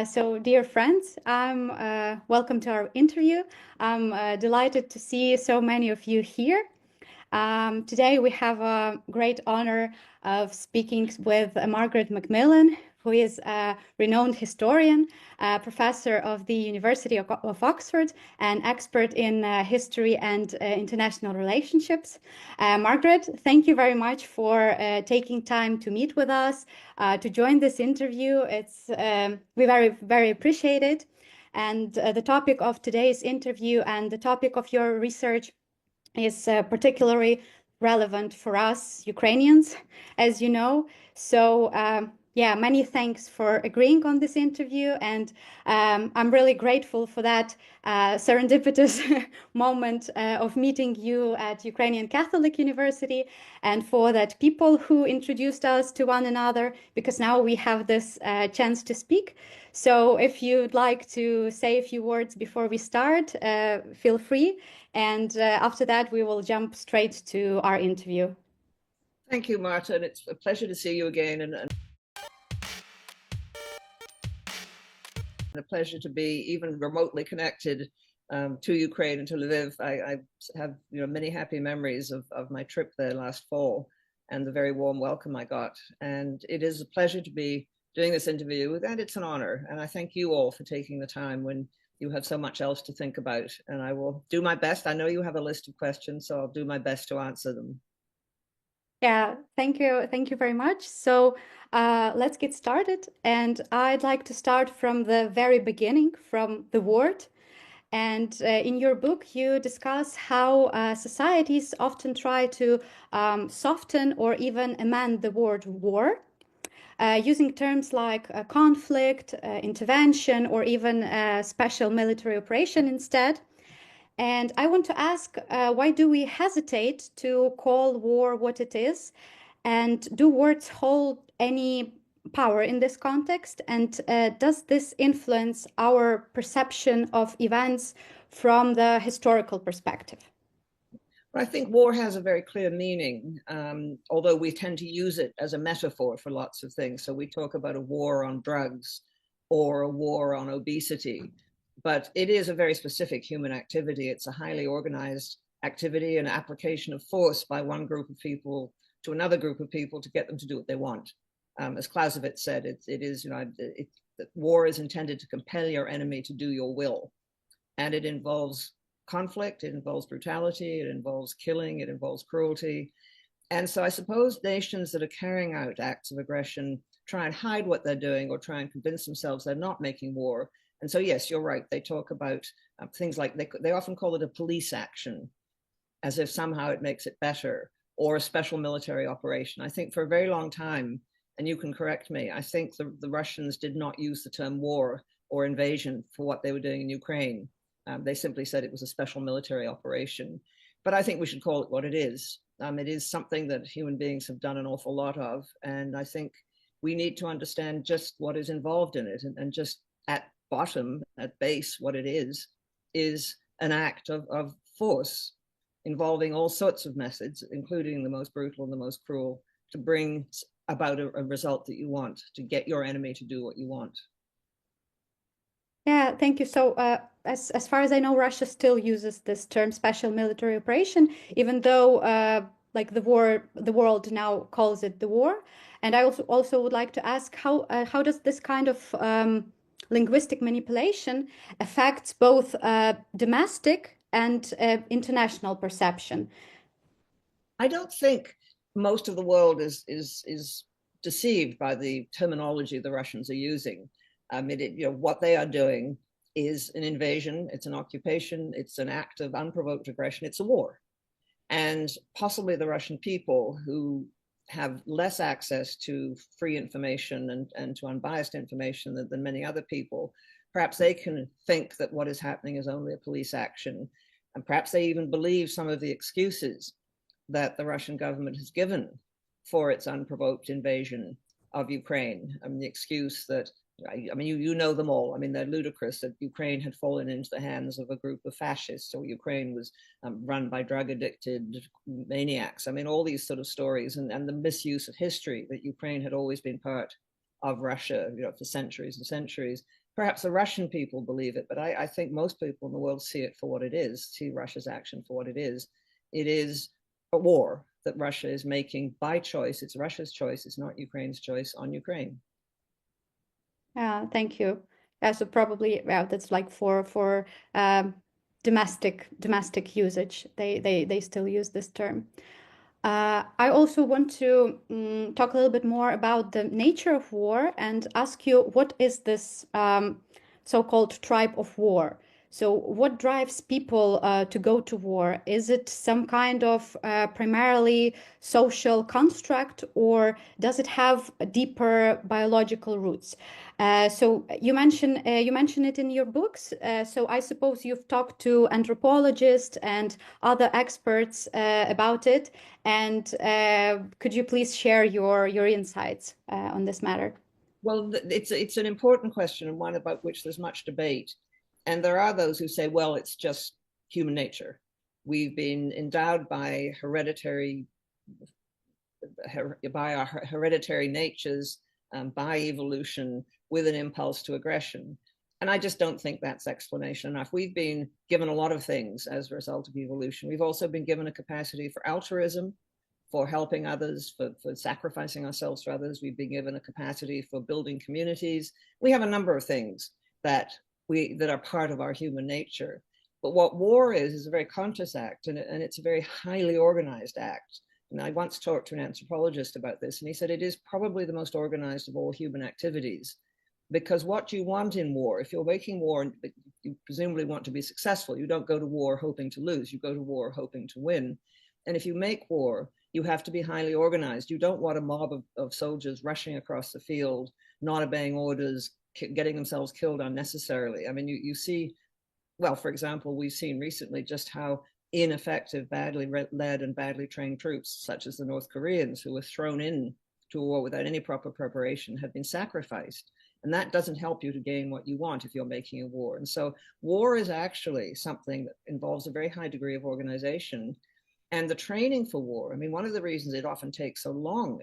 So dear friends, welcome to our interview. I'm delighted to see so many of you here. Today we have a great honor of speaking with Margaret Macmillan, who is a renowned historian, professor of the University of Oxford, and expert in history and international relationships. Margaret, thank you very much for taking time to meet with us, to join this interview. We very appreciate it. And the topic of today's interview and the topic of your research is particularly relevant for us Ukrainians, as you know. So many thanks for agreeing on this interview, and I'm really grateful for that serendipitous moment of meeting you at Ukrainian Catholic University, and for that people who introduced us to one another, because now we have this chance to speak. So if you'd like to say a few words before we start, feel free. And after that, we will jump straight to our interview. Thank you, Marta, and it's a pleasure to see you again, and a pleasure to be even remotely connected to Ukraine and to Lviv. I have many happy memories of my trip there last fall and the very warm welcome I got. And it is a pleasure to be doing this interview, and it's an honor. And I thank you all for taking the time when you have so much else to think about. And I will do my best. I know you have a list of questions, so I'll do my best to answer them. Yeah, thank you. Thank you very much. So let's get started. And I'd like to start from the very beginning, from the word. And in your book, you discuss how societies often try to soften or even amend the word war, using terms like conflict, intervention, or even special military operation instead. And I want to ask, why do we hesitate to call war what it is? And do words hold any power in this context? And does this influence our perception of events from the historical perspective? I think war has a very clear meaning, although we tend to use it as a metaphor for lots of things. So we talk about a war on drugs or a war on obesity, but it is a very specific human activity. It's a highly organized activity, an application of force by one group of people to another group of people to get them to do what they want. As Clausewitz said, war is intended to compel your enemy to do your will, and it involves conflict, it involves brutality, it involves killing, it involves cruelty. And so I suppose nations that are carrying out acts of aggression try and hide what they're doing or try and convince themselves they're not making war. And so, yes, you're right. They talk about things like, they often call it a police action, as if somehow it makes it better, or a special military operation. I think for a very long time, and you can correct me, I think the Russians did not use the term war or invasion for what they were doing in Ukraine. They simply said it was a special military operation. But I think we should call it what it is. It is something that human beings have done an awful lot of. And I think we need to understand just what is involved in it. And just at bottom, at base, what it is an act of force involving all sorts of methods, including the most brutal and the most cruel, to bring about a result that you want, to get your enemy to do what you want. Yeah, thank you. So as far as I know, Russia still uses this term special military operation, even though like the world now calls it the war. And I also would like to ask how does this kind of linguistic manipulation affects both domestic and international perception? I don't think most of the world is deceived by the terminology the Russians are using. What they are doing is an invasion, it's an occupation, it's an act of unprovoked aggression, it's a war. And possibly the Russian people, who have less access to free information and to unbiased information than many other people, perhaps they can think that what is happening is only a police action. And perhaps they even believe some of the excuses that the Russian government has given for its unprovoked invasion of Ukraine. The excuse that, you know them all. They're ludicrous, that Ukraine had fallen into the hands of a group of fascists, or Ukraine was run by drug-addicted maniacs. All these sort of stories, and the misuse of history, that Ukraine had always been part of Russia, for centuries and centuries. Perhaps the Russian people believe it, but I think most people in the world see it for what it is, see Russia's action for what it is. It is a war that Russia is making by choice. It's Russia's choice. It's not Ukraine's choice on Ukraine. Thank you. Yeah, so probably, yeah, that's like for domestic usage. They still use this term. I also want to talk a little bit more about the nature of war and ask you, what is this so-called tribe of war? So what drives people to go to war? Is it some kind of primarily social construct, or does it have deeper biological roots? So you mention it in your books. So I suppose you've talked to anthropologists and other experts about it. And could you please share your insights on this matter? Well, it's an important question, and one about which there's much debate. And there are those who say, well, it's just human nature. We've been endowed by our hereditary natures, by evolution, with an impulse to aggression. And I just don't think that's explanation enough. We've been given a lot of things as a result of evolution. We've also been given a capacity for altruism, for helping others, for sacrificing ourselves for others. We've been given a capacity for building communities. We have a number of things that are part of our human nature. But what war is a very conscious act, and it's a very highly organized act. And I once talked to an anthropologist about this, and he said it is probably the most organized of all human activities. Because what you want in war, if you're making war, you presumably want to be successful. You don't go to war hoping to lose. You go to war hoping to win. And if you make war, you have to be highly organized. You don't want a mob of soldiers rushing across the field, not obeying orders, getting themselves killed unnecessarily. I mean, you see, well, for example, we've seen recently just how ineffective, badly led and badly trained troops, such as the North Koreans, who were thrown in to a war without any proper preparation, have been sacrificed. And that doesn't help you to gain what you want if you're making a war. And so war is actually something that involves a very high degree of organization. And the training for war, I mean, one of the reasons it often takes so long,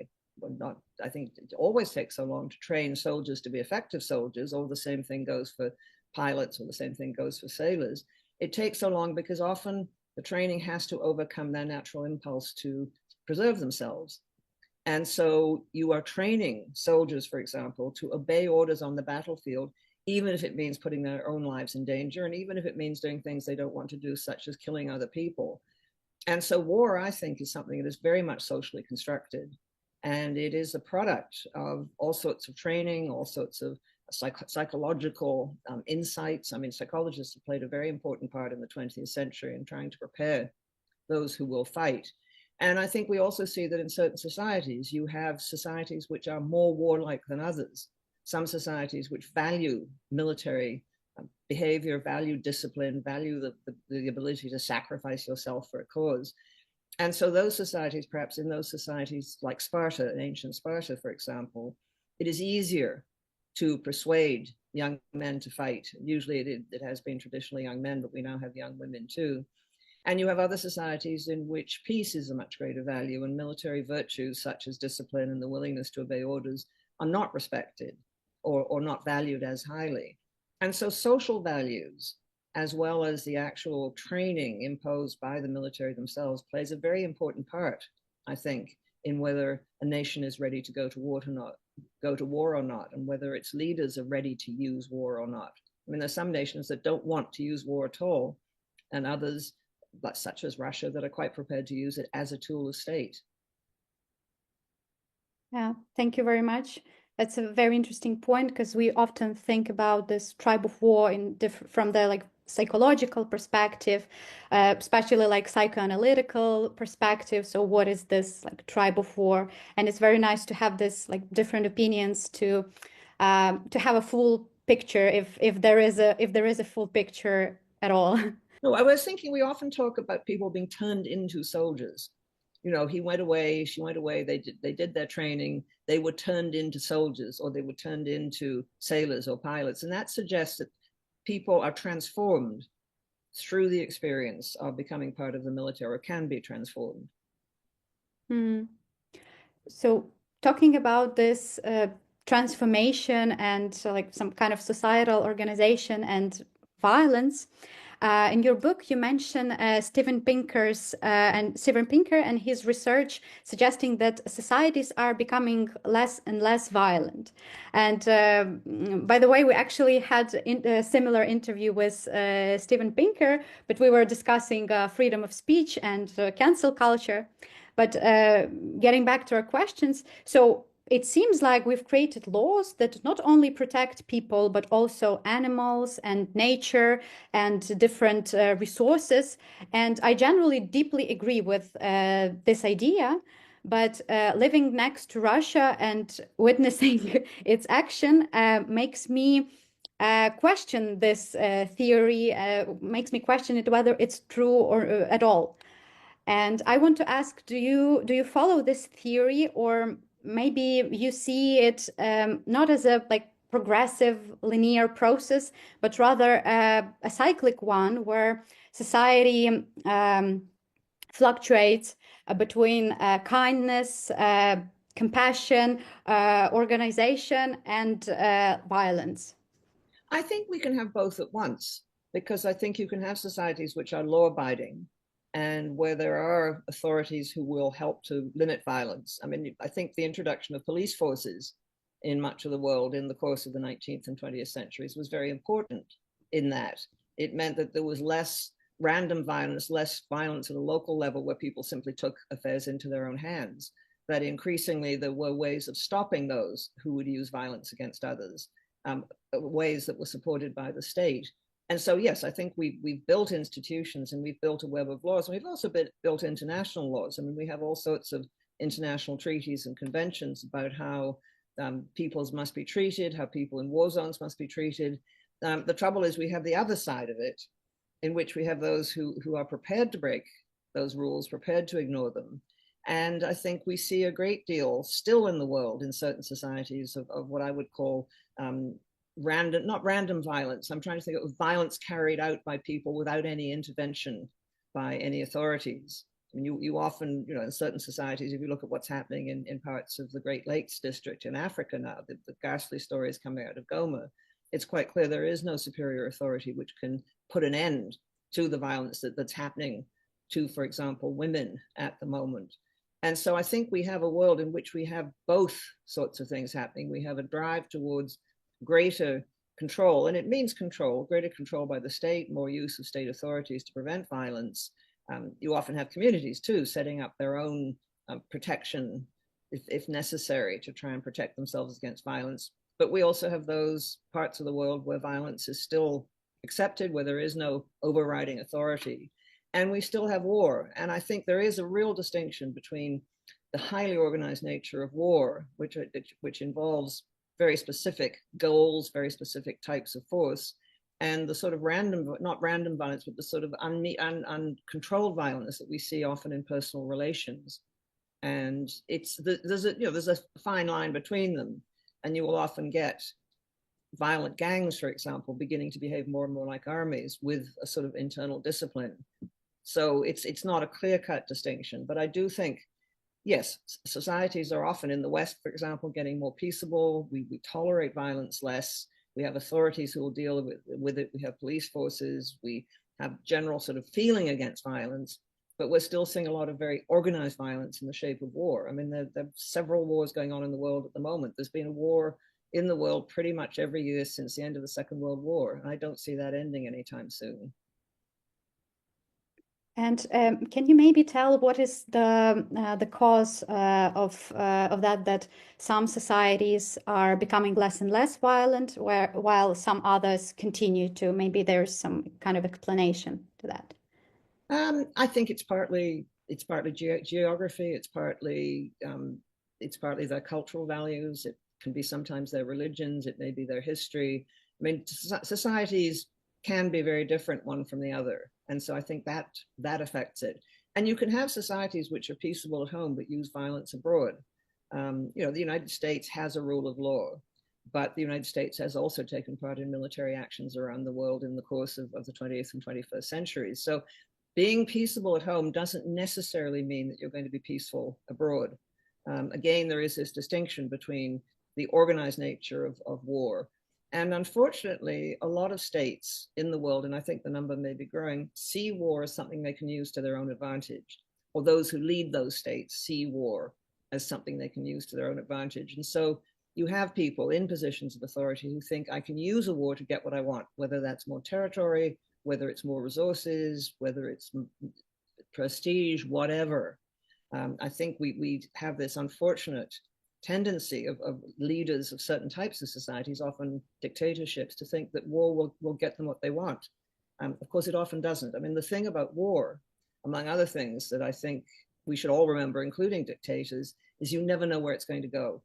I think it always takes so long to train soldiers to be effective soldiers, or the same thing goes for pilots, or the same thing goes for sailors. It takes so long because often the training has to overcome their natural impulse to preserve themselves. And so you are training soldiers, for example, to obey orders on the battlefield, even if it means putting their own lives in danger, and even if it means doing things they don't want to do, such as killing other people. And so war, I think, is something that is very much socially constructed. And it is a product of all sorts of training, all sorts of psychological insights. I mean, psychologists have played a very important part in the 20th century in trying to prepare those who will fight. And I think we also see that in certain societies, you have societies which are more warlike than others. Some societies which value military behavior, value discipline, value the ability to sacrifice yourself for a cause. And so those societies, perhaps in those societies like Sparta, in ancient Sparta, for example, it is easier to persuade young men to fight. Usually it has been traditionally young men, but we now have young women too. And you have other societies in which peace is a much greater value, and military virtues such as discipline and the willingness to obey orders are not respected or not valued as highly. And so social values, as well as the actual training imposed by the military themselves, plays a very important part, I think, in whether a nation is ready to go to war or not, and whether its leaders are ready to use war or not. I mean, there's some nations that don't want to use war at all, and others, such as Russia, that are quite prepared to use it as a tool of state. Yeah, thank you very much. That's a very interesting point, because we often think about this tribe of war from the psychological perspective, especially psychoanalytical perspective. So what is this tribe of war? And it's very nice to have this different opinions to have a full picture, if there is a full picture at all. No, I was thinking we often talk about people being turned into soldiers. You know, he went away, she went away, they did their training, they were turned into soldiers, or they were turned into sailors or pilots. And that suggests that people are transformed through the experience of becoming part of the military, or can be transformed. So talking about this transformation and like some kind of societal organization and violence. In your book, you mention Steven Pinker and his research suggesting that societies are becoming less and less violent. And by the way, we actually had a similar interview with Steven Pinker, but we were discussing freedom of speech and cancel culture. But getting back to our questions, so it seems like we've created laws that not only protect people, but also animals and nature and different resources. And I generally deeply agree with this idea. But living next to Russia and witnessing its action makes me question this theory, makes me question it whether it's true or at all. And I want to ask, do you follow this theory, or maybe you see it not as a like progressive linear process, but rather a cyclic one where society fluctuates between kindness, compassion, organization, and violence? I think we can have both at once, because I think you can have societies which are law-abiding and where there are authorities who will help to limit violence. I mean, I think the introduction of police forces in much of the world in the course of the 19th and 20th centuries was very important in that. It meant that there was less random violence, less violence at a local level where people simply took affairs into their own hands, that increasingly there were ways of stopping those who would use violence against others, ways that were supported by the state. And so, yes, I think we've built institutions and we've built a web of laws. And we've also built international laws. I mean, we have all sorts of international treaties and conventions about how peoples must be treated, how people in war zones must be treated. The trouble is we have the other side of it, in which we have those who are prepared to break those rules, prepared to ignore them. And I think we see a great deal still in the world in certain societies of what I would call not random violence. I'm trying to think of violence carried out by people without any intervention by any authorities. I mean, you often, in certain societies, if you look at what's happening in parts of the Great Lakes district in Africa now, the ghastly stories coming out of Goma, it's quite clear there is no superior authority which can put an end to the violence that's happening to, for example, women at the moment. And so I think we have a world in which we have both sorts of things happening. We have a drive towards greater control, and it means greater control by the state, more use of state authorities to prevent violence. You often have communities too setting up their own protection if necessary to try and protect themselves against violence. But we also have those parts of the world where violence is still accepted, where there is no overriding authority. And we still have war. And I think there is a real distinction between the highly organized nature of war, which involves very specific goals, very specific types of force, and the sort of not random violence, but the sort of uncontrolled violence that we see often in personal relations. And there's a fine line between them, and you will often get violent gangs, for example, beginning to behave more and more like armies with a sort of internal discipline. So it's not a clear-cut distinction, but I do think, yes, societies are often in the West, for example, getting more peaceable. We tolerate violence less. We have authorities who will deal with it. We have police forces. We have general sort of feeling against violence, but we're still seeing a lot of very organized violence in the shape of war. I mean, there are several wars going on in the world at the moment. There's been a war in the world pretty much every year since the end of the Second World War, and I don't see that ending anytime soon. And can you maybe tell what is the cause of that some societies are becoming less and less violent, while some others continue to? Maybe there's some kind of explanation to that. I think it's partly geography. It's partly their cultural values. It can be sometimes their religions. It may be their history. I mean, societies can be very different one from the other. And so I think that affects it. And you can have societies which are peaceable at home but use violence abroad. The United States has a rule of law, but the United States has also taken part in military actions around the world in the course of the 20th and 21st centuries. So being peaceable at home doesn't necessarily mean that you're going to be peaceful abroad. Again, there is this distinction between the organized nature of war. And unfortunately, a lot of states in the world, and I think the number may be growing, see war as something they can use to their own advantage, or those who lead those states see war as something they can use to their own advantage. And so you have people in positions of authority who think I can use a war to get what I want, whether that's more territory, whether it's more resources, whether it's prestige, whatever. I think we have this unfortunate tendency of leaders of certain types of societies, often dictatorships, to think that war will get them what they want. Of course, it often doesn't. I mean, the thing about war, among other things that I think we should all remember, including dictators, is you never know where it's going to go.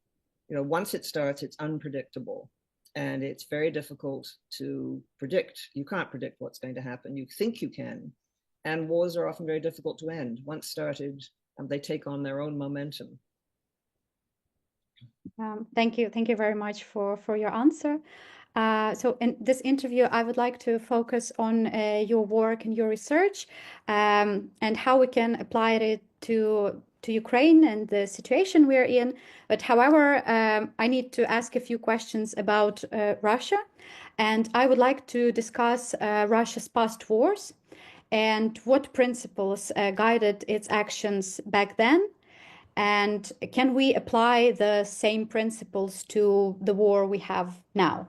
You know, once it starts, it's unpredictable. And it's very difficult to predict. You can't predict what's going to happen. You think you can. And wars are often very difficult to end. Once started, they take on their own momentum. Thank you. Thank you very much for your answer. So in this interview, I would like to focus on your work and your research and how we can apply it to Ukraine and the situation we're in. But however, I need to ask a few questions about Russia. And I would like to discuss Russia's past wars and what principles guided its actions back then. And can we apply the same principles to the war we have now?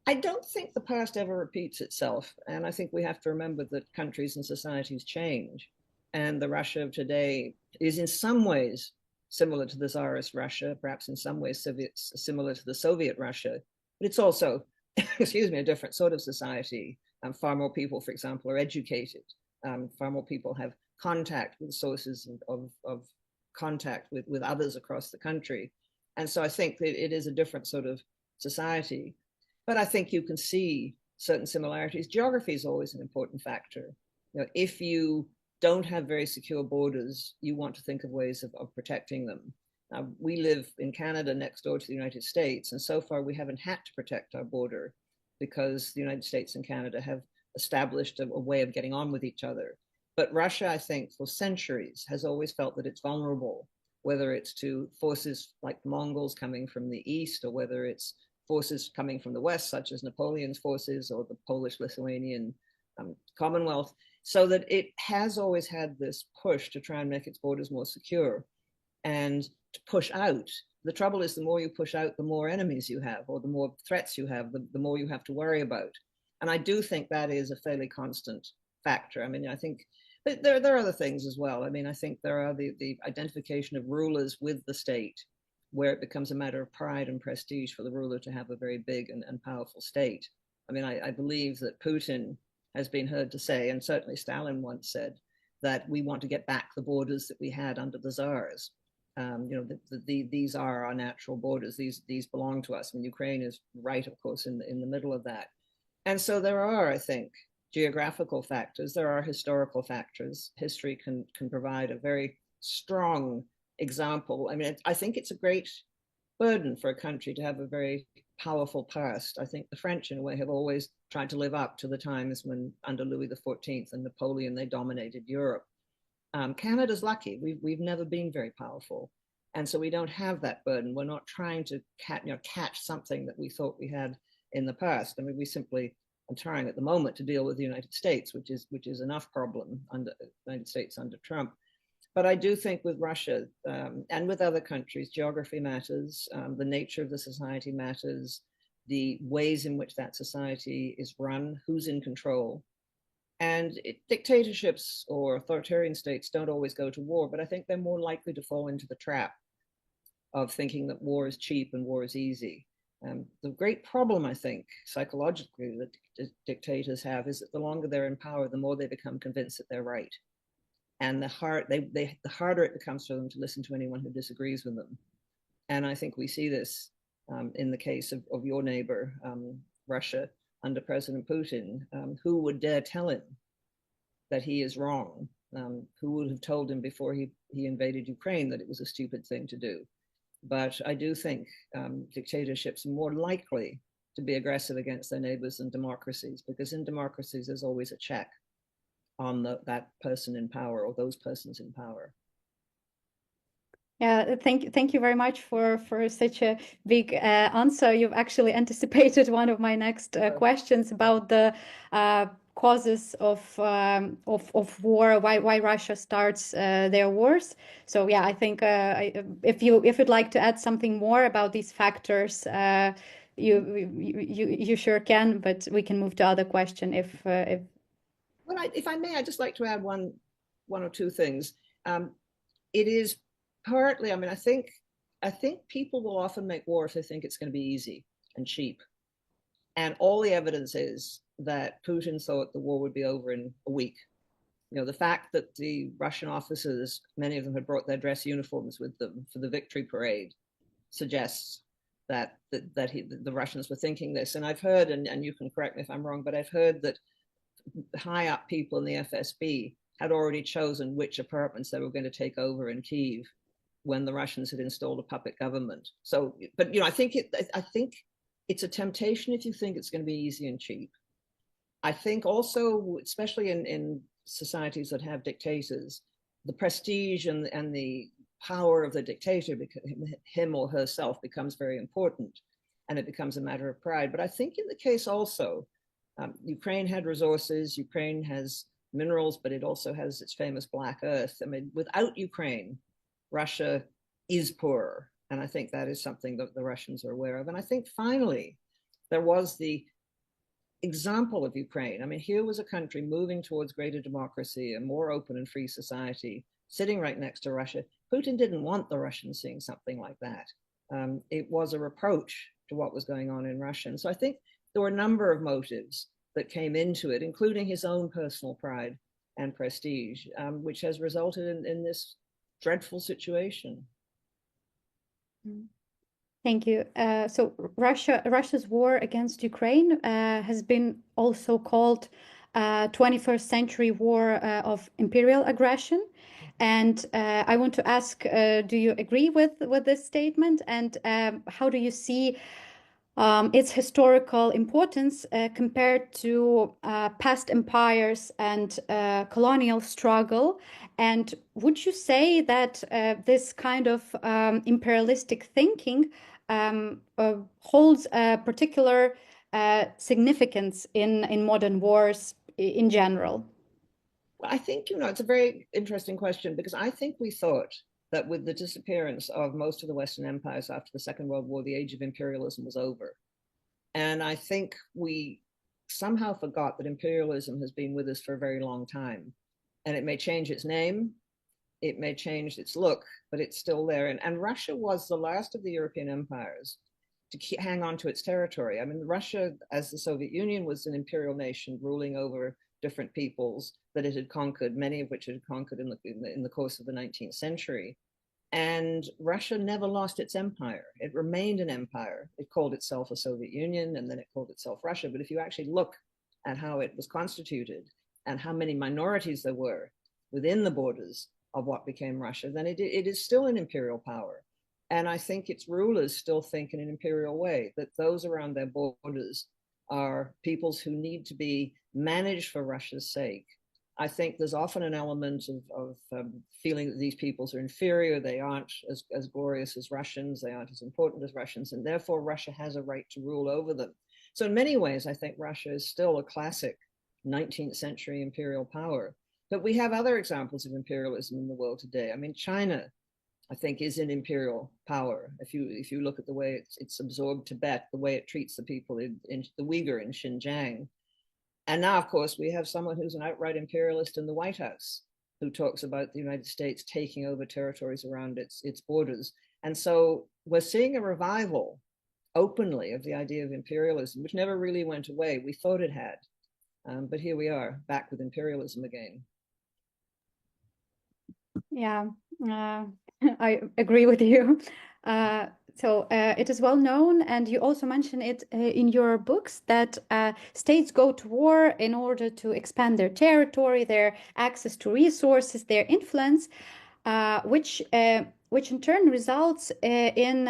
I don't think the past ever repeats itself. And I think we have to remember that countries and societies change. And the Russia of today is in some ways similar to the Tsarist Russia, perhaps in some ways similar to the Soviet Russia. But it's also, excuse me, a different sort of society. Far more people, for example, are educated. Far more people have contact with sources of contact with others across the country. And so I think that it is a different sort of society. But I think you can see certain similarities. Geography is always an important factor. You know, if you don't have very secure borders, you want to think of ways of protecting them. Now, we live in Canada next door to the United States, and so far we haven't had to protect our border because the United States and Canada have established a way of getting on with each other. But Russia, I think, for centuries has always felt that it's vulnerable, whether it's to forces like the Mongols coming from the east, or whether it's forces coming from the west, such as Napoleon's forces or the Polish-Lithuanian Commonwealth, so that it has always had this push to try and make its borders more secure and to push out. The trouble is, the more you push out, the more enemies you have, or the more threats you have, the more you have to worry about. And I do think that is a fairly constant factor. I mean, I think but there are other things as well. I mean, I think there are the identification of rulers with the state, where it becomes a matter of pride and prestige for the ruler to have a very big and powerful state. I mean, I believe that Putin has been heard to say, and certainly Stalin once said, that we want to get back the borders that we had under the Tsars. You know, these are our natural borders. These belong to us. And Ukraine is right, of course, in the middle of that. And so there are, I think, geographical factors. There are historical factors. History can provide a very strong example. I mean, I think it's a great burden for a country to have a very powerful past. I think the French, in a way, have always tried to live up to the times when, under Louis XIV and Napoleon, they dominated Europe. Canada's lucky. We've never been very powerful. And so we don't have that burden. We're not trying to catch something that we thought we had in the past. I mean, we simply are trying at the moment to deal with the United States, which is enough problem under the United States under Trump. But I do think with Russia and with other countries, geography matters, the nature of the society matters, the ways in which that society is run, who's in control. And dictatorships or authoritarian states don't always go to war, but I think they're more likely to fall into the trap of thinking that war is cheap and war is easy. The great problem, I think, psychologically, that dictators have is that the longer they're in power, the more they become convinced that they're right. And the harder it becomes for them to listen to anyone who disagrees with them. And I think we see this in the case of your neighbor, Russia, under President Putin. Who would dare tell him that he is wrong? Who would have told him before he invaded Ukraine that it was a stupid thing to do? But I do think dictatorships are more likely to be aggressive against their neighbors than democracies, because in democracies, there's always a check on that person in power or those persons in power. Yeah, thank you very much for such a big answer. You've actually anticipated one of my next questions about the causes of war, why Russia starts their wars. So yeah, I think if you'd like to add something more about these factors, you sure can. But we can move to other question if. Well, if I may, I'd just like to add one or two things. It is partly, I mean, I think people will often make war if they think it's going to be easy and cheap. And all the evidence is that Putin thought the war would be over in a week. You know, the fact that the Russian officers, many of them had brought their dress uniforms with them for the victory parade, suggests that the Russians were thinking this. And I've heard, and you can correct me if I'm wrong, but I've heard that high up people in the FSB had already chosen which apartments they were going to take over in Kyiv when the Russians had installed a puppet government. So, but you know, I think it's a temptation if you think it's going to be easy and cheap. I think also, especially in societies that have dictators, the prestige and the power of the dictator, him or herself, becomes very important, and it becomes a matter of pride. But I think in the case also, Ukraine had resources, Ukraine has minerals, but it also has its famous black earth. I mean, without Ukraine, Russia is poorer. And I think that is something that the Russians are aware of. And I think finally, there was the example of Ukraine. I mean, here was a country moving towards greater democracy, a more open and free society, sitting right next to Russia. Putin didn't want the Russians seeing something like that. It was a reproach to what was going on in Russia. And so I think there were a number of motives that came into it, including his own personal pride and prestige, which has resulted in this dreadful situation. Thank you. So Russia's war against Ukraine has been also called 21st century war of imperial aggression. And I want to ask, do you agree with this statement? And how do you see its historical importance compared to past empires and colonial struggle? And would you say that this kind of imperialistic thinking holds a particular significance in modern wars in general? Well, I think, you know, it's a very interesting question, because I think we thought that with the disappearance of most of the Western empires after the Second World War, the age of imperialism was over. And I think we somehow forgot that imperialism has been with us for a very long time. And it may change its name, it may change its look, but it's still there. And Russia was the last of the European empires to hang on to its territory. I mean, Russia, as the Soviet Union, was an imperial nation ruling over different peoples that it had conquered, many of which it had conquered in the course of the 19th century. And Russia never lost its empire. It remained an empire. It called itself a Soviet Union, and then it called itself Russia. But if you actually look at how it was constituted and how many minorities there were within the borders of what became Russia, then it is still an imperial power. And I think its rulers still think in an imperial way, that those around their borders are peoples who need to be managed for Russia's sake. I think there's often an element of feeling that these peoples are inferior. They aren't as glorious as Russians. They aren't as important as Russians. And therefore, Russia has a right to rule over them. So in many ways, I think Russia is still a classic 19th century imperial power. But we have other examples of imperialism in the world today. I mean, China, I think, is an imperial power. If you look at the way it's absorbed Tibet, the way it treats the people in the Uyghur in Xinjiang. And now, of course, we have someone who's an outright imperialist in the White House, who talks about the United States taking over territories around its borders. And so we're seeing a revival openly of the idea of imperialism, which never really went away. We thought it had. But here we are, back with imperialism again. Yeah, I agree with you. So it is well known, and you also mention it in your books, that states go to war in order to expand their territory, their access to resources, their influence, which in turn results in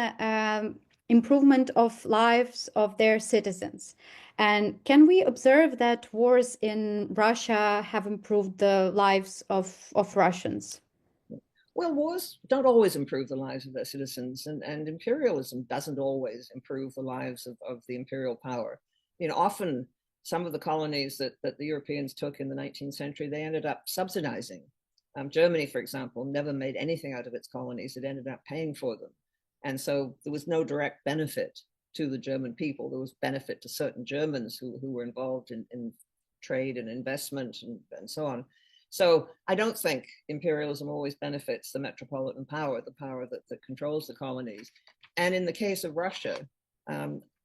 improvement of lives of their citizens. And can we observe that wars in Russia have improved the lives of Russians? Well, wars don't always improve the lives of their citizens, and imperialism doesn't always improve the lives of the imperial power. You know, often some of the colonies that the Europeans took in the 19th century, they ended up subsidizing. Germany, for example, never made anything out of its colonies. It ended up paying for them. And so there was no direct benefit to the German people. There was benefit to certain Germans who were involved in trade and investment and so on. So I don't think imperialism always benefits the metropolitan power, the power that controls the colonies. And in the case of Russia,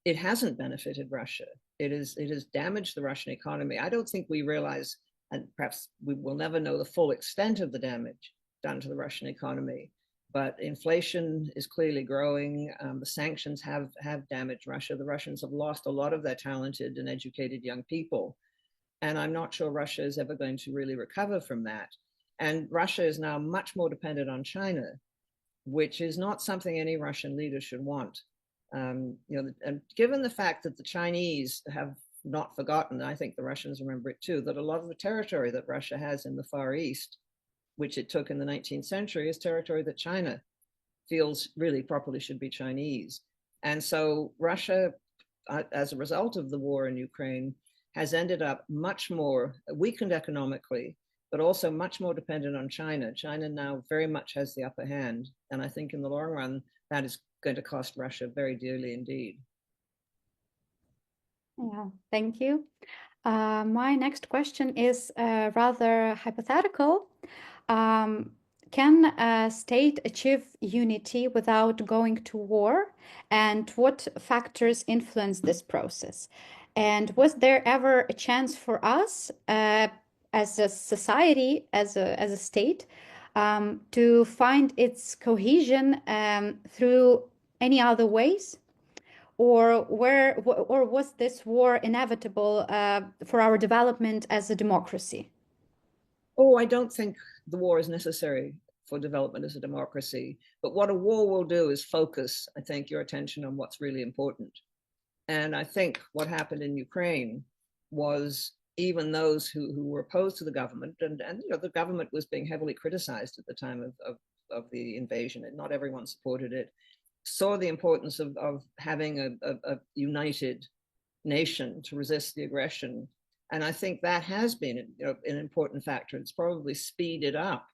it hasn't benefited Russia. It has damaged the Russian economy. I don't think we realize, and perhaps we will never know the full extent of the damage done to the Russian economy, but inflation is clearly growing. The sanctions have damaged Russia. The Russians have lost a lot of their talented and educated young people. And I'm not sure Russia is ever going to really recover from that. And Russia is now much more dependent on China, which is not something any Russian leader should want. You know, and given the fact that the Chinese have not forgotten, I think the Russians remember it too, that a lot of the territory that Russia has in the Far East, which it took in the 19th century, is territory that China feels really properly should be Chinese. And so Russia, as a result of the war in Ukraine, has ended up much more weakened economically, but also much more dependent on China. China now very much has the upper hand. And I think in the long run, that is going to cost Russia very dearly indeed. Yeah, thank you. My next question is rather hypothetical. Can a state achieve unity without going to war? And what factors influence this process? And was there ever a chance for us as a society, as a state, to find its cohesion through any other ways? Or was this war inevitable for our development as a democracy? Oh, I don't think the war is necessary for development as a democracy. But what a war will do is focus, I think, your attention on what's really important. And I think what happened in Ukraine was even those who were opposed to the government, and you know, the government was being heavily criticized at the time of the invasion, and not everyone supported it, saw the importance of having a united nation to resist the aggression. And I think that has been, you know, an important factor. It's probably speeded up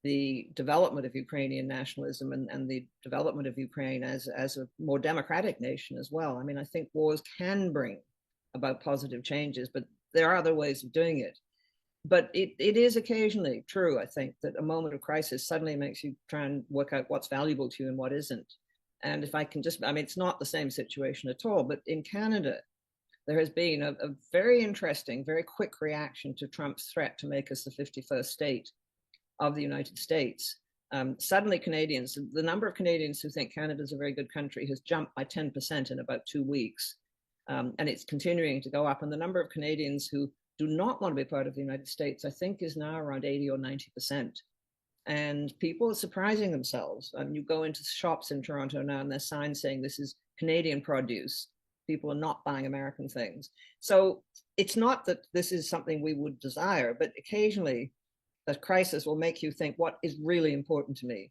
the development of Ukrainian nationalism and the development of Ukraine as a more democratic nation as well. I mean, I think wars can bring about positive changes, but there are other ways of doing it. But it is occasionally true, I think, that a moment of crisis suddenly makes you try and work out what's valuable to you and what isn't. And if I can just, I mean, it's not the same situation at all, but in Canada, there has been a very interesting, very quick reaction to Trump's threat to make us the 51st state of the United States. Suddenly Canadians, the number of Canadians who think Canada is a very good country has jumped by 10% in about 2 weeks. And it's continuing to go up. And the number of Canadians who do not want to be part of the United States, I think, is now around 80 or 90%. And people are surprising themselves. You go into shops in Toronto now and there's signs saying this is Canadian produce. People are not buying American things. So it's not that this is something we would desire, but occasionally a crisis will make you think what is really important to me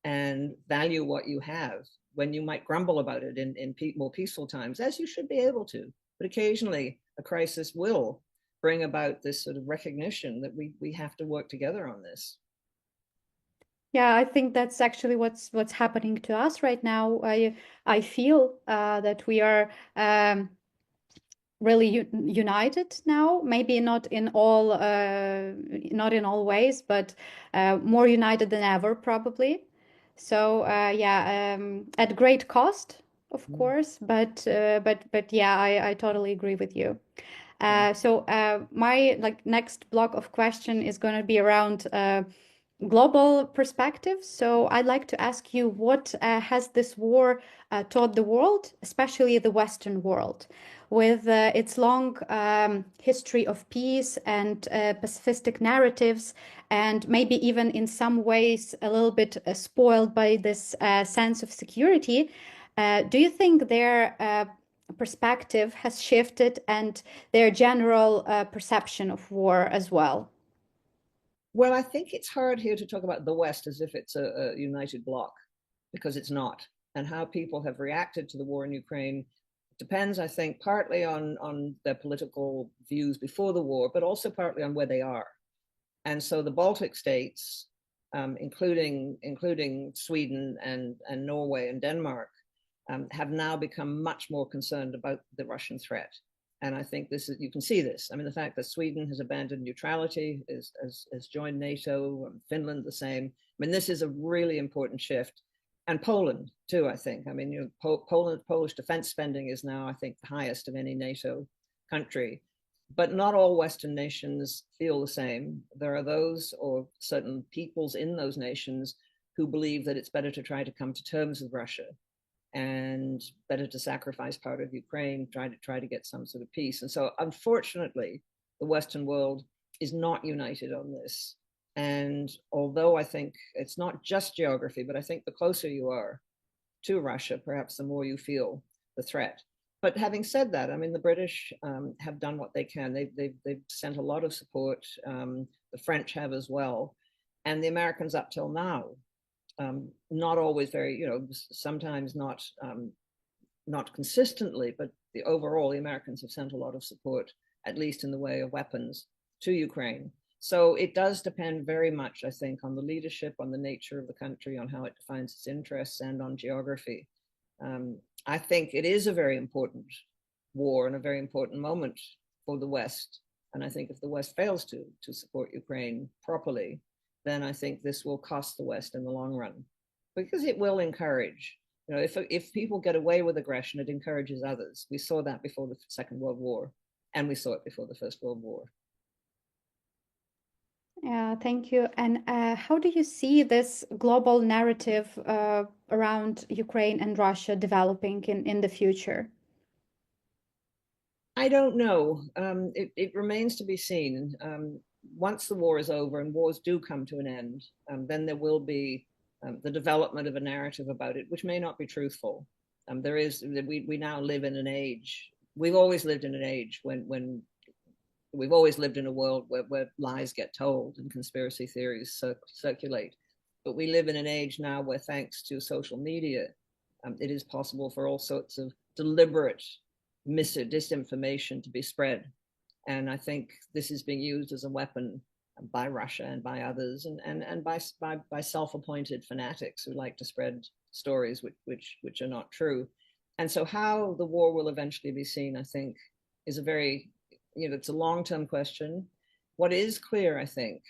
and value what you have when you might grumble about it in more peaceful times, as you should be able to. But occasionally a crisis will bring about this sort of recognition that we have to work together on this. Yeah, I think that's actually what's happening to us right now. I feel that we are really united now. Maybe not in all ways, but more united than ever, probably. So yeah, at great cost, of course. But yeah, I totally agree with you. So my next block of question is going to be around global perspective. So I'd like to ask you, what has this war taught the world, especially the Western world, with its long history of peace and pacifistic narratives, and maybe even in some ways a little bit spoiled by this sense of security? Do you think their perspective has shifted and their general perception of war as well? Well, I think it's hard here to talk about the West as if it's a united bloc, because it's not. And how people have reacted to the war in Ukraine depends, I think, partly on their political views before the war, but also partly on where they are. And so the Baltic states, including Sweden and Norway and Denmark, have now become much more concerned about the Russian threat. And I think this is, you can see this. I mean, the fact that Sweden has abandoned neutrality, has joined NATO, Finland the same. I mean, this is a really important shift. And Poland too, I think. I mean, Polish defense spending is now, I think, the highest of any NATO country. But not all Western nations feel the same. There are those, or certain peoples in those nations, who believe that it's better to try to come to terms with Russia and better to sacrifice part of Ukraine, try to get some sort of peace. And so, unfortunately, the Western world is not united on this. And although I think it's not just geography, but I think the closer you are to Russia, perhaps the more you feel the threat. But having said that, I mean, the British have done what they can. They've sent a lot of support. The French have as well. And the Americans up till now, not always very, sometimes not consistently, but overall, the Americans have sent a lot of support, at least in the way of weapons, to Ukraine. So it does depend very much, I think, on the leadership, on the nature of the country, on how it defines its interests, and on geography. I think it is a very important war and a very important moment for the West. And I think if the West fails to support Ukraine properly, then I think this will cost the West in the long run, because it will encourage, if people get away with aggression, it encourages others. We saw that before the Second World War, and we saw it before the First World War. Yeah, thank you. And how do you see this global narrative around Ukraine and Russia developing in the future? I don't know. It remains to be seen. Once the war is over, and wars do come to an end, then there will be the development of a narrative about it, which may not be truthful. We now live in an age. We've always lived in an age when we've always lived in a world where lies get told and conspiracy theories circulate. But we live in an age now where, thanks to social media, it is possible for all sorts of deliberate disinformation to be spread. And I think this is being used as a weapon by Russia and by others, and by self-appointed fanatics who like to spread stories which are not true. And so how the war will eventually be seen, I think, is a very, it's a long-term question. What is clear, I think,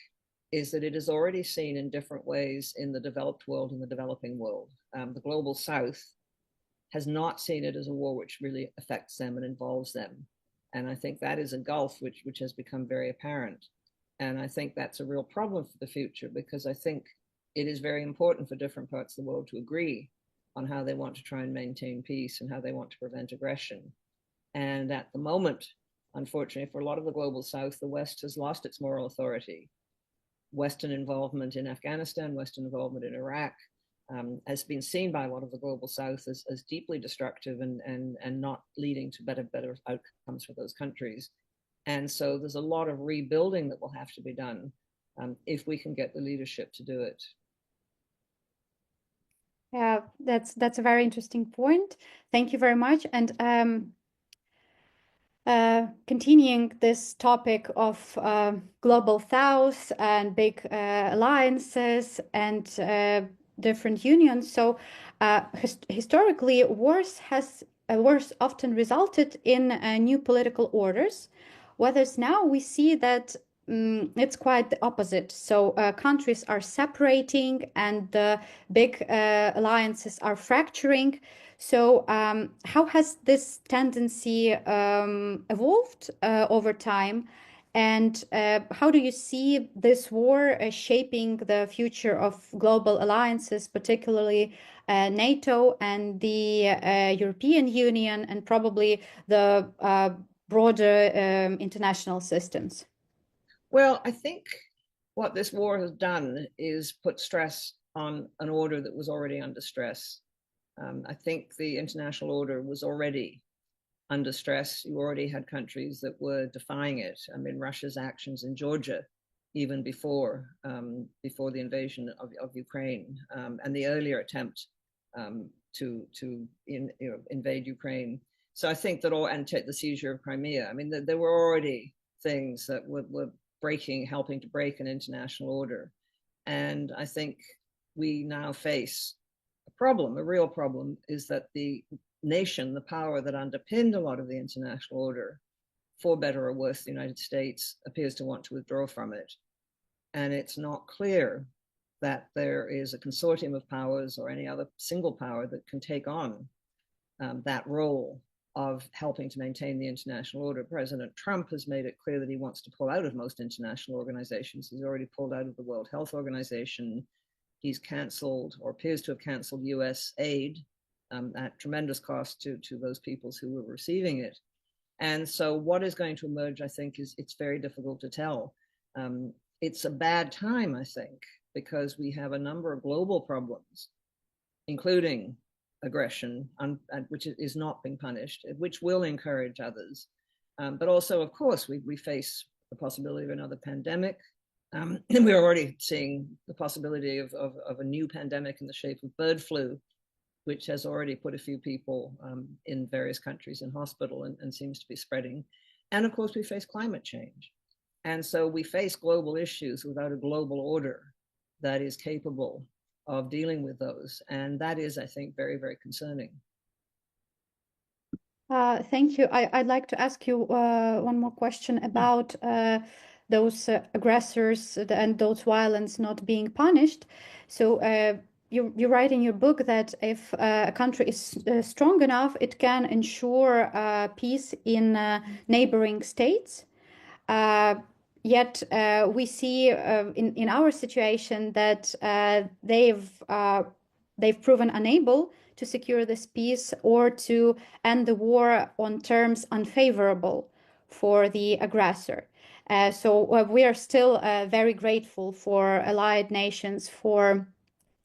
is that it is already seen in different ways in the developed world and the developing world. The global South has not seen it as a war which really affects them and involves them. And I think that is a gulf which has become very apparent. And I think that's a real problem for the future, because I think it is very important for different parts of the world to agree on how they want to try and maintain peace and how they want to prevent aggression. And at the moment, unfortunately, for a lot of the global South, the West has lost its moral authority. Western involvement in Afghanistan, Western involvement in Iraq, has been seen by a lot of the global South as deeply destructive and not leading to better outcomes for those countries. And so there's a lot of rebuilding that will have to be done if we can get the leadership to do it. Yeah, that's a very interesting point. Thank you very much. And continuing this topic of global South and big alliances and different unions. So historically, wars often resulted in new political orders, whereas now we see that it's quite the opposite. So countries are separating and the big alliances are fracturing. So how has this tendency evolved over time? And how do you see this war shaping the future of global alliances, particularly NATO and the European Union, and probably the broader international systems? Well, I think what this war has done is put stress on an order that was already under stress. I think the international order was already under stress. You already had countries that were defying it. I mean, Russia's actions in Georgia even before the invasion of Ukraine, and the earlier attempt to invade Ukraine. So I think that and take the seizure of Crimea. I mean, there were already things that were helping to break an international order. And I think we now face a problem. A real problem is that the nation, the power that underpinned a lot of the international order, for better or worse, the United States, appears to want to withdraw from it. And it's not clear that there is a consortium of powers or any other single power that can take on that role of helping to maintain the international order. President Trump has made it clear that he wants to pull out of most international organizations. He's already pulled out of the World Health Organization. He's canceled, or appears to have canceled, US aid at tremendous cost to those peoples who were receiving it. And so what is going to emerge, I think, it's very difficult to tell. It's a bad time, I think, because we have a number of global problems, including aggression, which is not being punished, which will encourage others. But also, of course, we face the possibility of another pandemic. And we're already seeing the possibility of a new pandemic in the shape of bird flu, which has already put a few people in various countries in hospital and seems to be spreading. And of course, we face climate change. And so we face global issues without a global order that is capable of dealing with those. And that is, I think, very, very concerning. Thank you. I'd like to ask you one more question about those aggressors and those violence not being punished. So you write in your book that if a country is strong enough, it can ensure peace in neighboring states. Yet we see in our situation that they've proven unable to secure this peace or to end the war on terms unfavorable for the aggressor. So we are still very grateful for allied nations for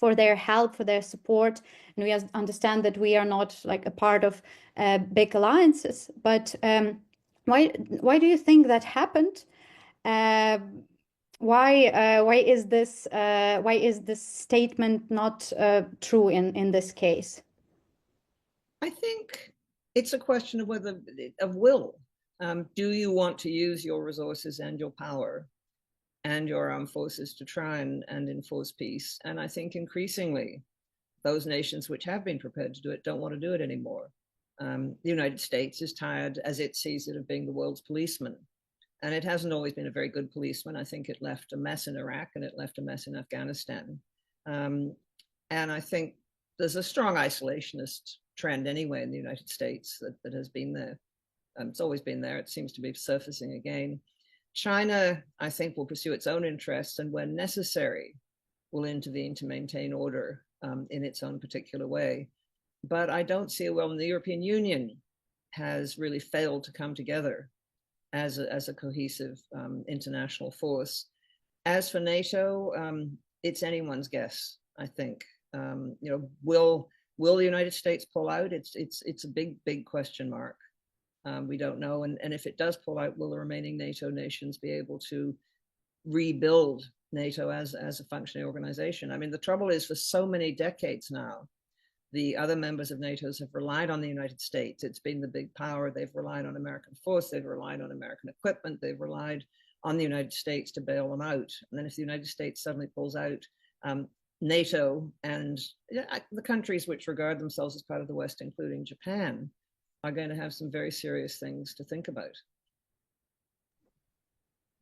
their help, for their support, and we understand that we are not like a part of big alliances. But why do you think that happened? Why is this statement not true in this case? I think it's a question of of will. Do you want to use your resources and your power and your armed forces to try and enforce peace? And I think increasingly those nations which have been prepared to do it don't want to do it anymore. The United States is tired, as it sees it, of being the world's policeman. And it hasn't always been a very good policeman. I think it left a mess in Iraq and it left a mess in Afghanistan. And I think there's a strong isolationist trend anyway in the United States that has been there. It's always been there. It seems to be surfacing again. China, I think, will pursue its own interests and when necessary will intervene to maintain order in its own particular way. But I don't see the European Union has really failed to come together as a cohesive international force. As for NATO, it's anyone's guess, I think. Will the United States pull out? It's a big question mark. We don't know. And if it does pull out, will the remaining NATO nations be able to rebuild NATO as a functioning organization? I mean, the trouble is for so many decades now, the other members of NATO have relied on the United States. It's been the big power. They've relied on American force. They've relied on American equipment. They've relied on the United States to bail them out. And then if the United States suddenly pulls out, NATO and the countries which regard themselves as part of the West, including Japan, are going to have some very serious things to think about.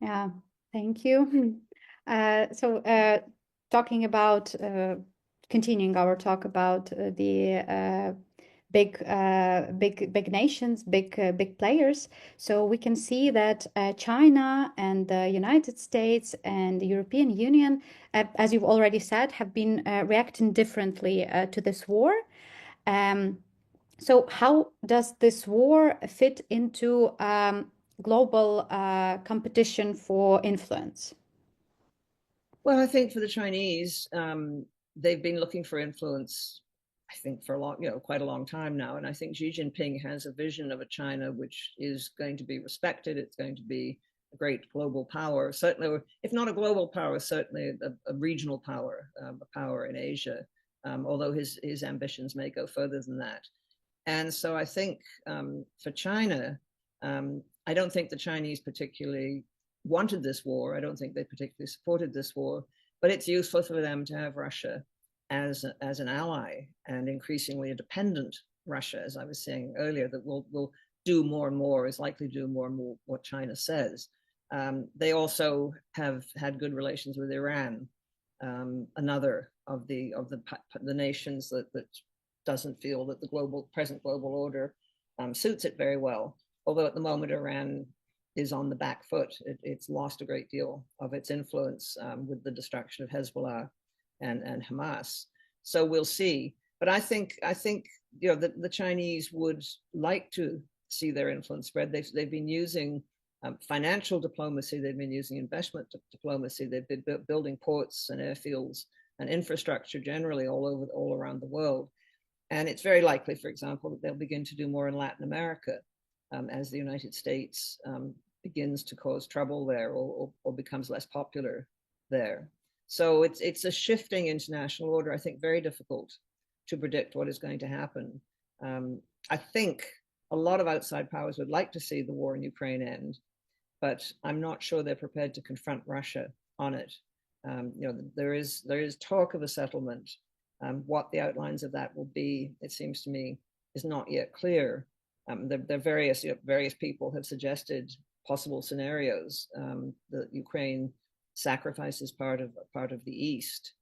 Yeah, thank you. So talking about continuing our talk about the big nations, big players. So we can see that China and the United States and the European Union, as you've already said, have been reacting differently to this war. So how does this war fit into global competition for influence? Well, I think for the Chinese, they've been looking for influence, I think, for quite a long time now. And I think Xi Jinping has a vision of a China which is going to be respected. It's going to be great global power, certainly, if not a global power, certainly a regional power, a power in Asia, although his ambitions may go further than that. And so I think for China, I don't think the Chinese particularly wanted this war. I don't think they particularly supported this war, but it's useful for them to have Russia as an ally, and increasingly a dependent Russia, as I was saying earlier, that will do more and more, is likely to do more and more what China says. They also have had good relations with Iran, another of the nations that doesn't feel that the present global order suits it very well. Although at the moment Iran is on the back foot, it's lost a great deal of its influence with the destruction of Hezbollah and Hamas. So we'll see. But I think the Chinese would like to see their influence spread. They've been using financial diplomacy. They've been using investment diplomacy. They've been building ports and airfields and infrastructure generally all around the world. And it's very likely, for example, that they'll begin to do more in Latin America as the United States begins to cause trouble there or becomes less popular there. So it's a shifting international order. I think very difficult to predict what is going to happen. I think a lot of outside powers would like to see the war in Ukraine end, but I'm not sure they're prepared to confront Russia on it. There is talk of a settlement. What the outlines of that will be, it seems to me, is not yet clear. There various people have suggested possible scenarios that Ukraine sacrifices part of the East,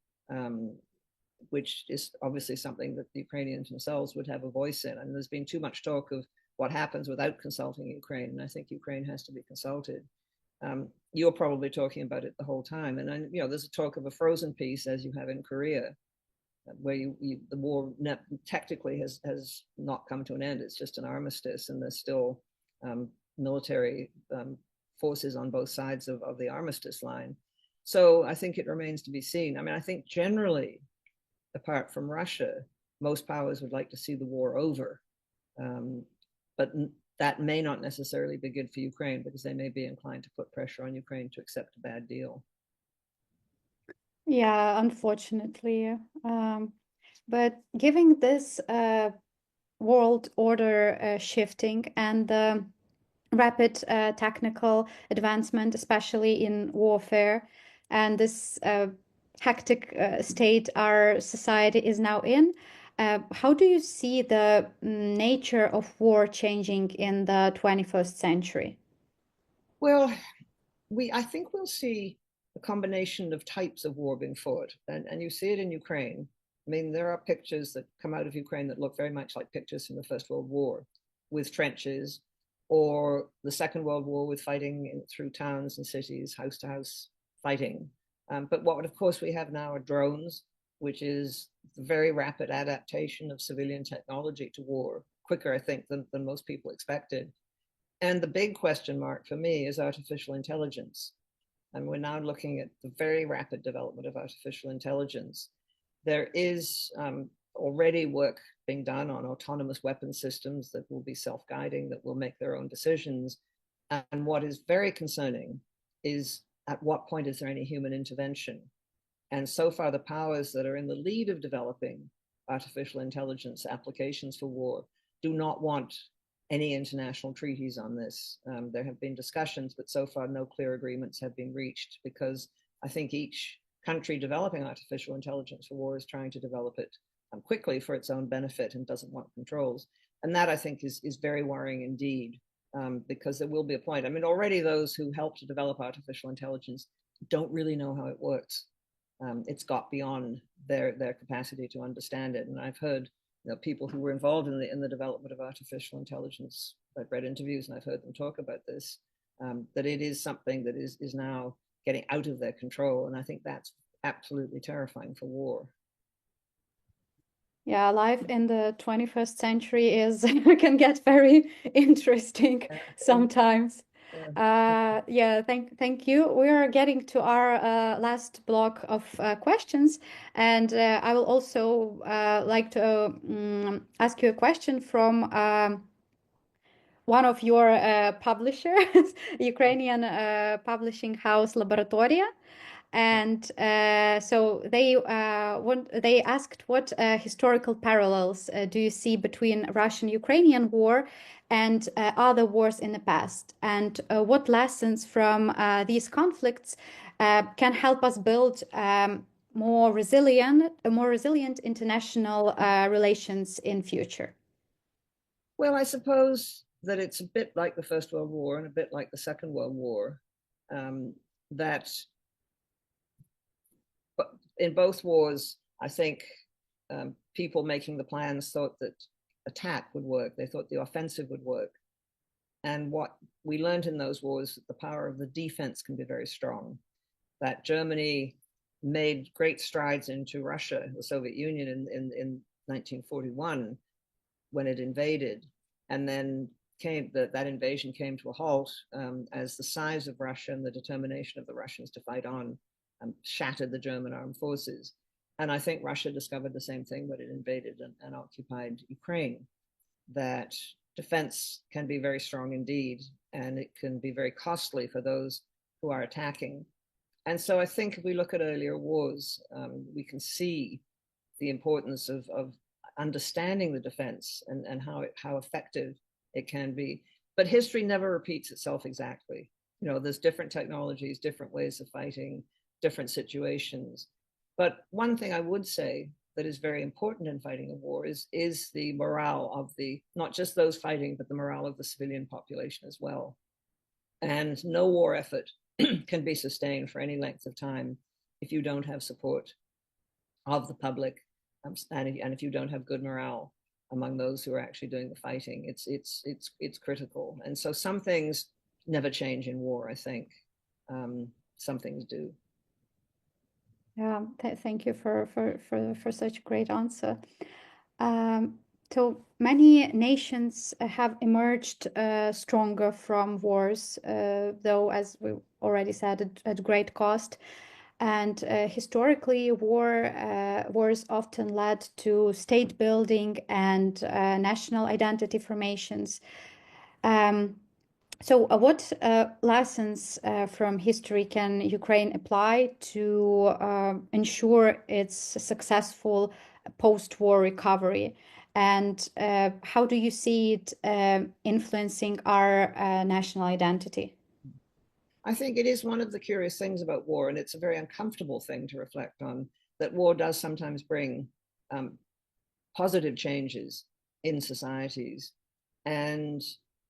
which is obviously something that the Ukrainians themselves would have a voice in. And there's been too much talk of what happens without consulting Ukraine, and I think Ukraine has to be consulted. You're probably talking about it the whole time, and there's a talk of a frozen peace, as you have in Korea, where the war technically has not come to an end. It's just an armistice, and there's still military forces on both sides of the armistice line. So I think it remains to be seen. I mean, I think generally, apart from Russia, most powers would like to see the war over. But that may not necessarily be good for Ukraine, because they may be inclined to put pressure on Ukraine to accept a bad deal. Yeah, unfortunately. But given this world order shifting and the rapid technical advancement, especially in warfare, and this hectic state our society is now in, how do you see the nature of war changing in the 21st century? Well, I think we'll see a combination of types of war being fought, and you see it in Ukraine. I mean, there are pictures that come out of Ukraine that look very much like pictures from the First World War, with trenches, or the Second World War with fighting through towns and cities, house to house fighting. But what, of course, we have now are drones, which is the very rapid adaptation of civilian technology to war, quicker, I think, than most people expected. And the big question mark for me is artificial intelligence. And we're now looking at the very rapid development of artificial intelligence. There is already work being done on autonomous weapon systems that will be self-guiding, that will make their own decisions. And what is very concerning is, at what point is there any human intervention? And so far, the powers that are in the lead of developing artificial intelligence applications for war do not want any international treaties on this. There have been discussions, but so far no clear agreements have been reached, because I think each country developing artificial intelligence for war is trying to develop it quickly for its own benefit and doesn't want controls. And that, I think, is very worrying indeed, because there will be a point. I mean, already those who help to develop artificial intelligence don't really know how it works. It's got beyond their capacity to understand it. And I've heard people who were involved in the development of artificial intelligence. I've read interviews and I've heard them talk about this, that it is something that is now getting out of their control. And I think that's absolutely terrifying for war. Yeah, life in the 21st century can get very interesting sometimes. Yeah, thank you. We are getting to our last block of questions, and I will also like to ask you a question from one of your publishers, Ukrainian publishing house Laboratoria. And so they asked what historical parallels do you see between Russian-Ukrainian war and other wars in the past, and what lessons from these conflicts can help us build more resilient international relations in future? Well, I suppose that it's a bit like the First World War and a bit like the Second World War, that in both wars, I think people making the plans thought that attack would work. They thought the offensive would work. And what we learned in those wars, the power of the defense can be very strong. That Germany made great strides into Russia, the Soviet Union, in 1941 when it invaded. And then that invasion came to a halt as the size of Russia and the determination of the Russians to fight on shattered the German armed forces. And I think Russia discovered the same thing when it invaded and occupied Ukraine, that defense can be very strong indeed, and it can be very costly for those who are attacking. And so I think if we look at earlier wars, we can see the importance of understanding the defense and how effective it can be. But history never repeats itself exactly. You know, there's different technologies, different ways of fighting, different situations. But one thing I would say that is very important in fighting a war is the morale of not just those fighting, but the morale of the civilian population as well. And no war effort can be sustained for any length of time if you don't have support of the public, and if you don't have good morale among those who are actually doing the fighting. It's critical. And so some things never change in war, I think. Some things do. Yeah, thank you for such a great answer. So many nations have emerged stronger from wars, though, as we already said, at great cost. And historically, wars often led to state building and national identity formations. So what lessons from history can Ukraine apply to ensure its successful post-war recovery? And how do you see it influencing our national identity? I think it is one of the curious things about war, and it's a very uncomfortable thing to reflect on, that war does sometimes bring positive changes in societies. And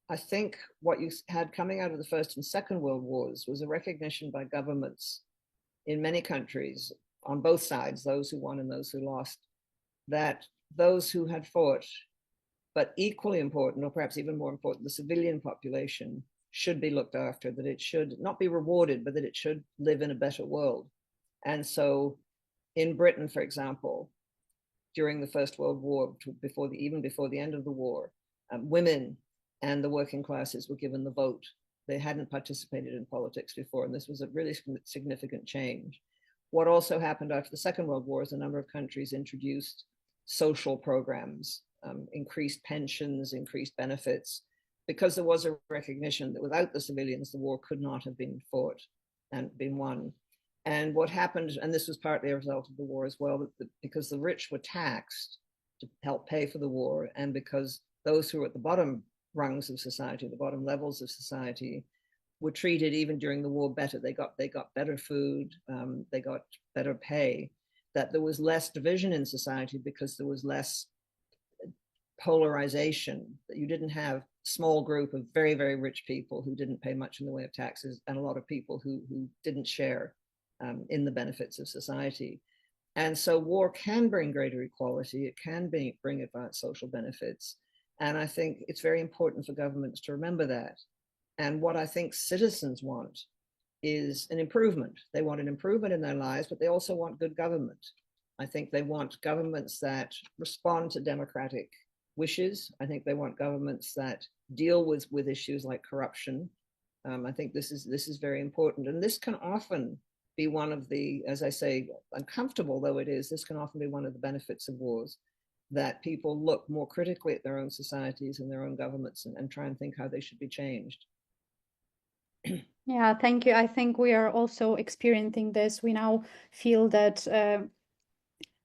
I think what you had coming out of the First and Second World Wars was a recognition by governments in many countries on both sides, those who won and those who lost, that those who had fought, but equally important, or perhaps even more important, the civilian population should be looked after, that it should not be rewarded, but that it should live in a better world. And so in Britain, for example, during the First World War, even before the end of the war, women and the working classes were given the vote. They hadn't participated in politics before, and this was a really significant change. What also happened after the Second World War is a number of countries introduced social programs, increased pensions, increased benefits, because there was a recognition that without the civilians, the war could not have been fought and been won. And what happened, and this was partly a result of the war as well, because the rich were taxed to help pay for the war, and because those who were at the bottom rungs of society, the bottom levels of society, were treated even during the war better. They got better food, they got better pay, that there was less division in society because there was less polarization, that you didn't have a small group of very, very rich people who didn't pay much in the way of taxes and a lot of people who didn't share in the benefits of society. And so war can bring greater equality, it can bring advanced social benefits. And I think it's very important for governments to remember that. And what I think citizens want is an improvement. They want an improvement in their lives, but they also want good government. I think they want governments that respond to democratic wishes. I think they want governments that deal with issues like corruption. I think this is very important. And this can often be one of the, as I say, uncomfortable though it is, this can often be one of the benefits of wars, that people look more critically at their own societies and their own governments and try and think how they should be changed. Yeah, thank you. I think we are also experiencing this. We now feel that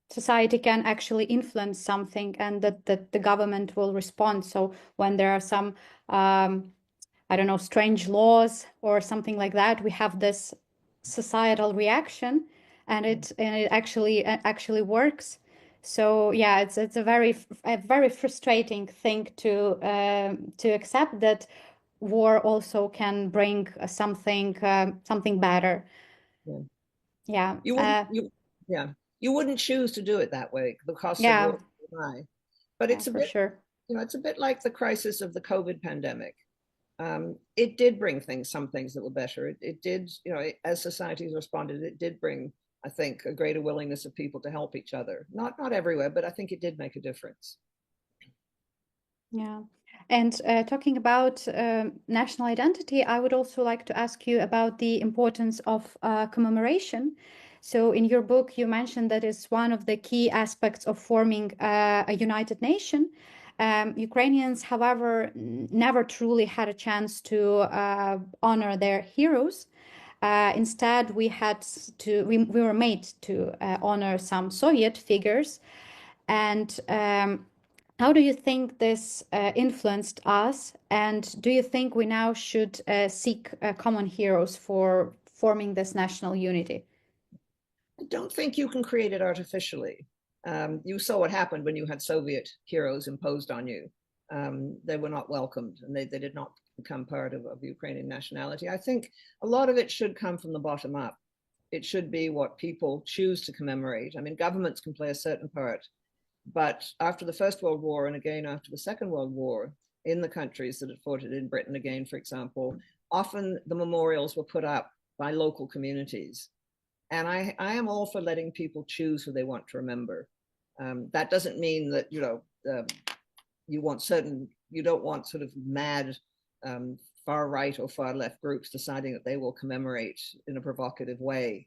society can actually influence something, and that the government will respond. So when there are some, I don't know, strange laws or something like that, we have this societal reaction, and it actually works. So yeah, it's a very frustrating thing to accept, that war also can bring something better. Yeah. Yeah. You wouldn't choose to do it that way. The cost of war is high. But it's a bit, sure. It's a bit like the crisis of the COVID pandemic. It did bring some things that were better. It did, as societies responded, it did bring, I think, a greater willingness of people to help each other. Not everywhere, but I think it did make a difference. Yeah. And talking about national identity, I would also like to ask you about the importance of commemoration. So in your book, you mentioned that it's one of the key aspects of forming a united nation. Ukrainians, however, never truly had a chance to honor their heroes. Instead, we were made to honor some Soviet figures. And how do you think this influenced us? And do you think we now should seek common heroes for forming this national unity? I don't think you can create it artificially. You saw what happened when you had Soviet heroes imposed on you. They were not welcomed, and they did not become part of Ukrainian nationality. I think a lot of it should come from the bottom up. It should be what people choose to commemorate. I mean, governments can play a certain part, but after the First World War, and again after the Second World War, in the countries that had fought it, in Britain again, for example, often the memorials were put up by local communities. And I am all for letting people choose who they want to remember. That doesn't mean that, you don't want sort of mad far right or far left groups deciding that they will commemorate in a provocative way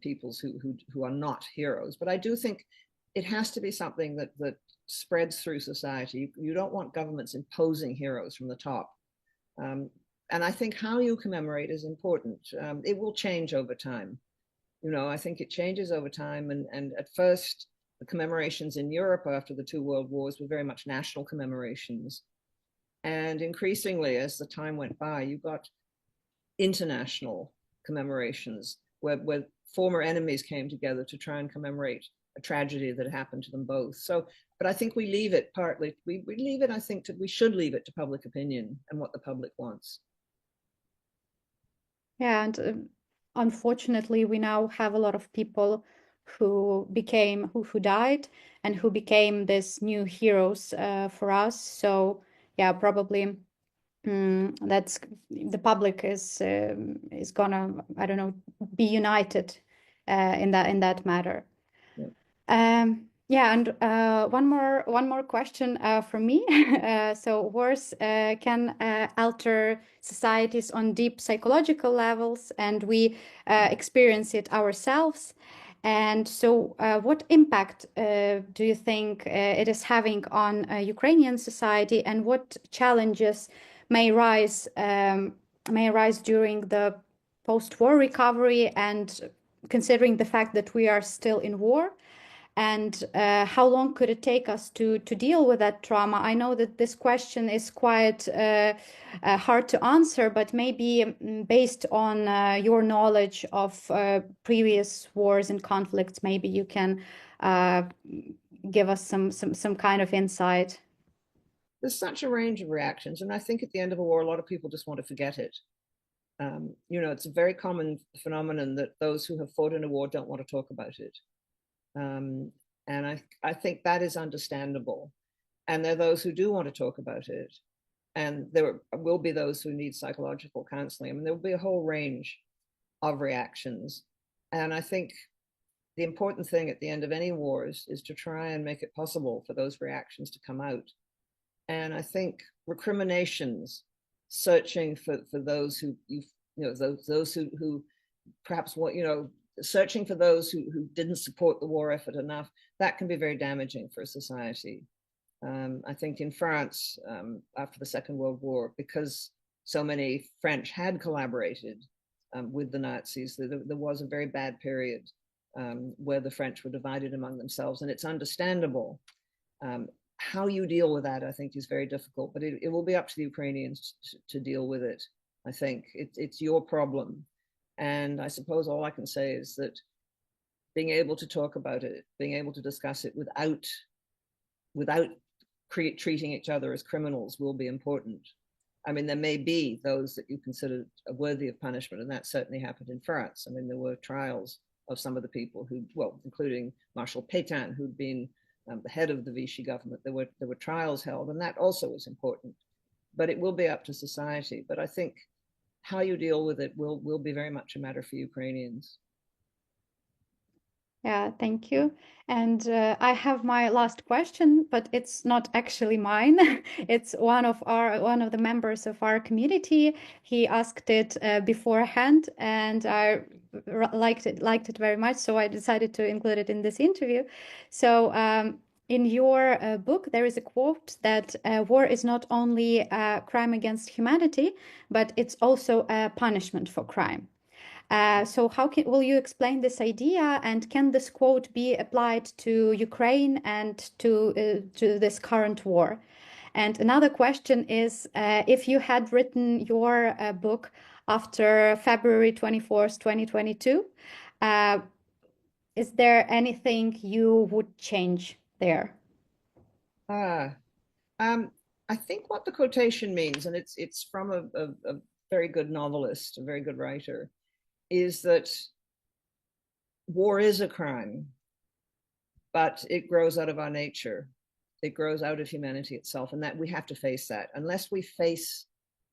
peoples who are not heroes. But I do think it has to be something that spreads through society. You don't want governments imposing heroes from the top. And I think how you commemorate is important. It will change over time. I think it changes over time. And at first, the commemorations in Europe after the two world wars were very much national commemorations. And increasingly, as the time went by, you got international commemorations where former enemies came together to try and commemorate a tragedy that happened to them both. So, but I think we leave it partly, we leave it, I think we should leave it to public opinion and what the public wants. Yeah, and unfortunately, we now have a lot of people who died and who became these new heroes for us. So yeah, probably that's the public is gonna, I don't know, be united in that matter. Yeah. Yeah, and one more question from me. So wars can alter societies on deep psychological levels, and we experience it ourselves. And so what impact do you think it is having on Ukrainian society, and what challenges may arise during the post-war recovery, and considering the fact that we are still in war? And how long could it take us to deal with that trauma? I know that this question is quite hard to answer, but maybe based on your knowledge of previous wars and conflicts, maybe you can give us some kind of insight. There's such a range of reactions, and I think at the end of a war, a lot of people just want to forget it. It's a very common phenomenon that those who have fought in a war don't want to talk about it. And I think that is understandable. And there are those who do want to talk about it. And there will be those who need psychological counseling. I mean, there will be a whole range of reactions. And I think the important thing at the end of any wars is to try and make it possible for those reactions to come out. And I think recriminations, searching for those who, those who perhaps want, searching for those who didn't support the war effort enough, that can be very damaging for a society. I think in France, after the Second World War, because so many French had collaborated with the Nazis, there was a very bad period where the French were divided among themselves, and it's understandable. How you deal with that, I think, is very difficult, but it will be up to the Ukrainians to deal with it. I think it's your problem. And I suppose all I can say is that being able to talk about it, being able to discuss it without treating each other as criminals will be important. I mean, there may be those that you consider worthy of punishment, and that certainly happened in France. I mean, there were trials of some of the people who, well, including Marshal Pétain, who'd been the head of the Vichy government. There were trials held, and that also was important. But it will be up to society. But I think how you deal with it will be very much a matter for Ukrainians. Yeah, thank you. And I have my last question, but it's not actually mine. It's one of the members of our community. He asked it beforehand, and I liked it very much, so I decided to include it in this interview. So in your book, there is a quote that war is not only a crime against humanity, but it's also a punishment for crime. So will you explain this idea, and can this quote be applied to Ukraine and to this current war? And another question is, if you had written your book after February 24th, 2022, is there anything you would change there? I think what the quotation means, and it's from a very good novelist, a very good writer, is that war is a crime, but it grows out of our nature. It grows out of humanity itself, and that we have to face that. Unless we face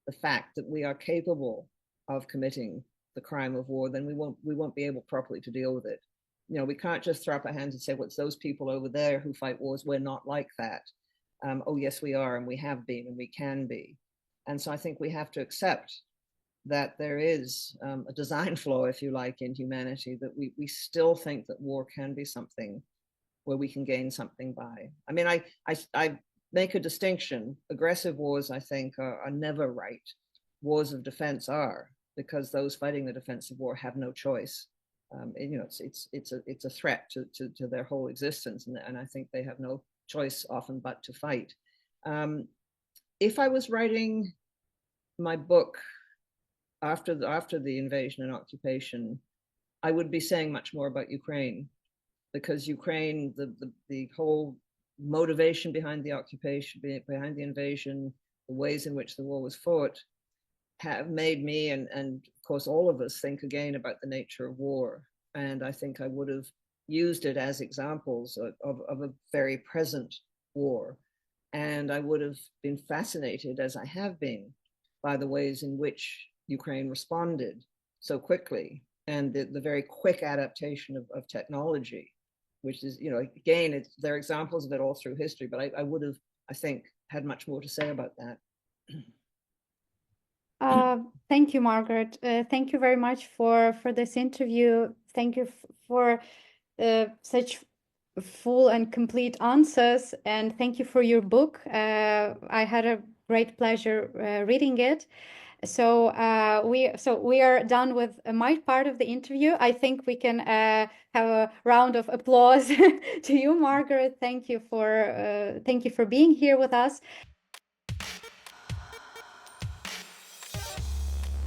the fact that we are capable of committing the crime of war, then we won't be able properly to deal with it. You know, we can't just throw up our hands and say, well, it's those people over there who fight wars. We're not like that. Oh, yes, we are, and we have been, and we can be. And so I think we have to accept that there is a design flaw, if you like, in humanity, that we still think that war can be something where we can gain something by. I mean, I make a distinction. Aggressive wars, I think, are never right. Wars of defense are, because those fighting the defensive war have no choice. You know, it's a threat to their whole existence, and I think they have no choice often but to fight. If I was writing my book after the invasion and occupation, I would be saying much more about Ukraine, because Ukraine, the whole motivation behind the occupation, behind the invasion, the ways in which the war was fought, have made me and of course all of us think again about the nature of war. And I think I would have used it as examples of a very present war. And I would have been fascinated, as I have been, by the ways in which Ukraine responded so quickly, and the very quick adaptation of technology, which is, you know, again, there are examples of it all through history, but I would have, I think, had much more to say about that. Thank you, Margaret. Thank you very much for this interview. Thank you for such full and complete answers, and thank you for your book. I had a great pleasure reading it. So we are done with my part of the interview. I think we can have a round of applause to you, Margaret. Thank you for being here with us.